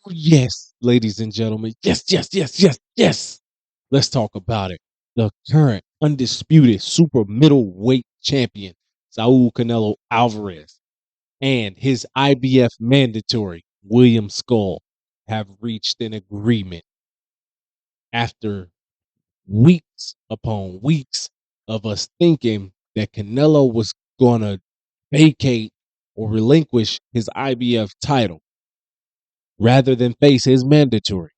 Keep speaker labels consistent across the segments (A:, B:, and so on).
A: Yes, ladies and gentlemen. Yes, yes, yes, yes, yes. Let's talk about it. The current undisputed super middleweight champion, Saul Canelo Alvarez, and his IBF mandatory, Willaim Scull, have reached an agreement after weeks upon weeks of us thinking that Canelo was going to vacate or relinquish his IBF title rather than face his mandatory.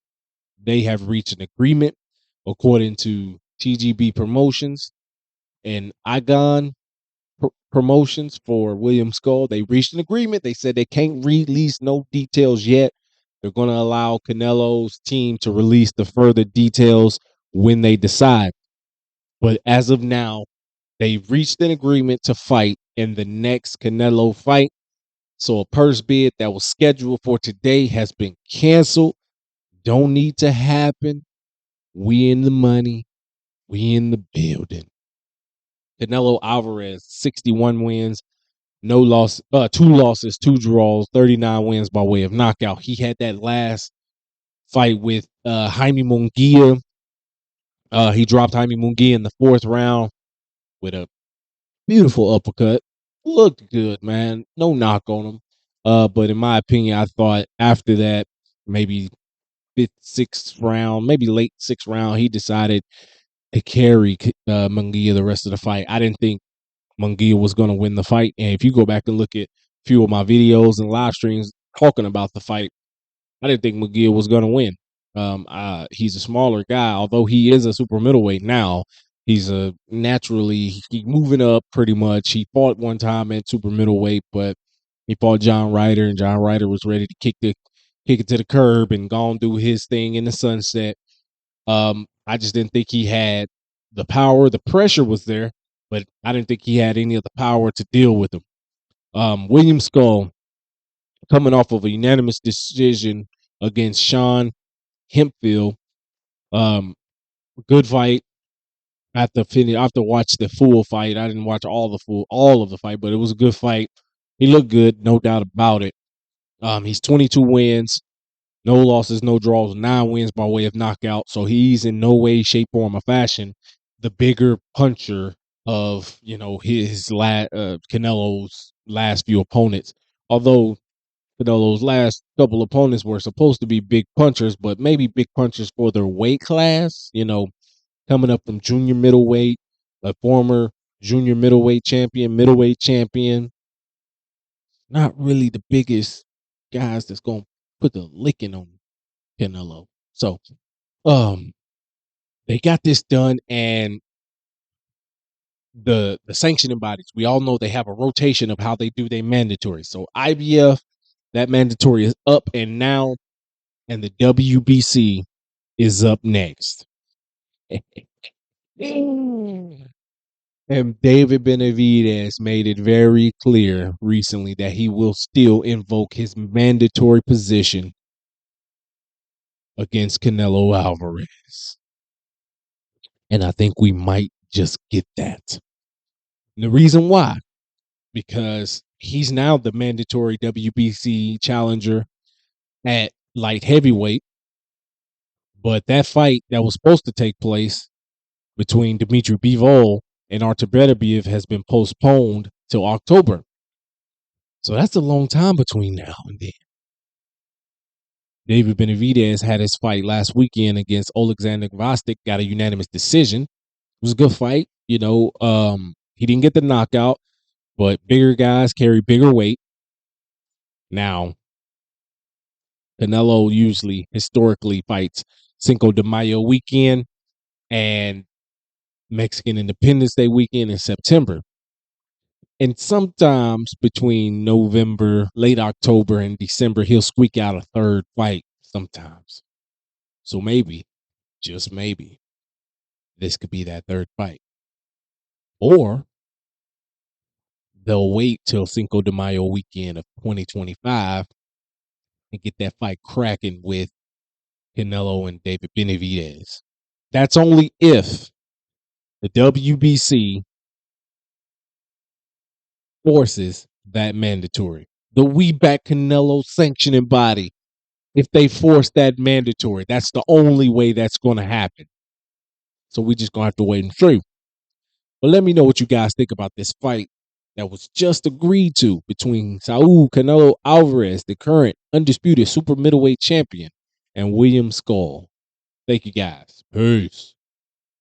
A: They have reached an agreement according to TGB Promotions and Igon Promotions for Willaim Scull. They reached an agreement. They said they can't release no details yet. They're going to allow Canelo's team to release the further details when they decide. But as of now, they've reached an agreement to fight in the next Canelo fight. So a purse bid that was scheduled for today has been canceled. Don't need to happen. We in the money. We in the building. Canelo Alvarez, 61 wins, no loss, 2 losses, 2 draws, 39 wins by way of knockout. He had that last fight with Jaime Munguia. He dropped Jaime Munguia in the 4th round with a beautiful uppercut. Looked good, man. No knock on him. But in my opinion, I thought after that, maybe 5th, 6th round, maybe late 6th round, he decided to carry Munguia the rest of the fight. I didn't think Munguia was going to win the fight. And if you go back and look at a few of my videos and live streams talking about the fight, I didn't think Munguia was going to win. He's a smaller guy, although he is a super middleweight now. He's naturally moving up pretty much. He fought one time at super middleweight, but he fought John Ryder, and John Ryder was ready to kick it to the curb and gone do his thing in the sunset. I just didn't think he had the power. The pressure was there, but I didn't think he had any of the power to deal with him. Willaim Scull, coming off of a unanimous decision against Sean Hempfield. Good fight. After watch the full fight. I didn't watch all of the fight, but it was a good fight. He looked good, no doubt about it. He's 22 wins, no losses, no draws, 9 wins by way of knockout. So he's in no way, shape, form, or fashion the bigger puncher of his Canelo's last few opponents. Although Canelo's last couple opponents were supposed to be big punchers, but maybe big punchers for their weight class. Coming up from junior middleweight, a former junior middleweight champion. Not really the biggest guys that's gonna put the licking on Canelo. So, they got this done, and the sanctioning bodies, we all know they have a rotation of how they do their mandatory. So IBF, that mandatory is up and now, and the WBC is up next. And David Benavidez made it very clear recently that he will still invoke his mandatory position against Canelo Alvarez. And I think we might just get that. And the reason why, because he's now the mandatory WBC challenger at light heavyweight. But that fight that was supposed to take place between Dmitry Bivol and Artur Beterbiev has been postponed till October. So that's a long time between now and then. David Benavidez had his fight last weekend against Alexander Gvozdyk, got a unanimous decision. It was a good fight. He didn't get the knockout, but bigger guys carry bigger weight. Now, Canelo usually historically fights Cinco de Mayo weekend and Mexican Independence Day weekend in September. And sometimes between November, late October, and December, he'll squeak out a third fight sometimes. So maybe, just maybe, this could be that third fight. Or they'll wait till Cinco de Mayo weekend of 2025 and get that fight cracking with Canelo and David Benavidez. That's only if the WBC forces that mandatory. The We Back Canelo sanctioning body if they force that mandatory. That's the only way that's going to happen. So we just going to have to wait and see. But let me know what you guys think about this fight that was just agreed to between Saul Canelo Alvarez, the current undisputed super middleweight champion, and William Scull. Thank you guys. Peace.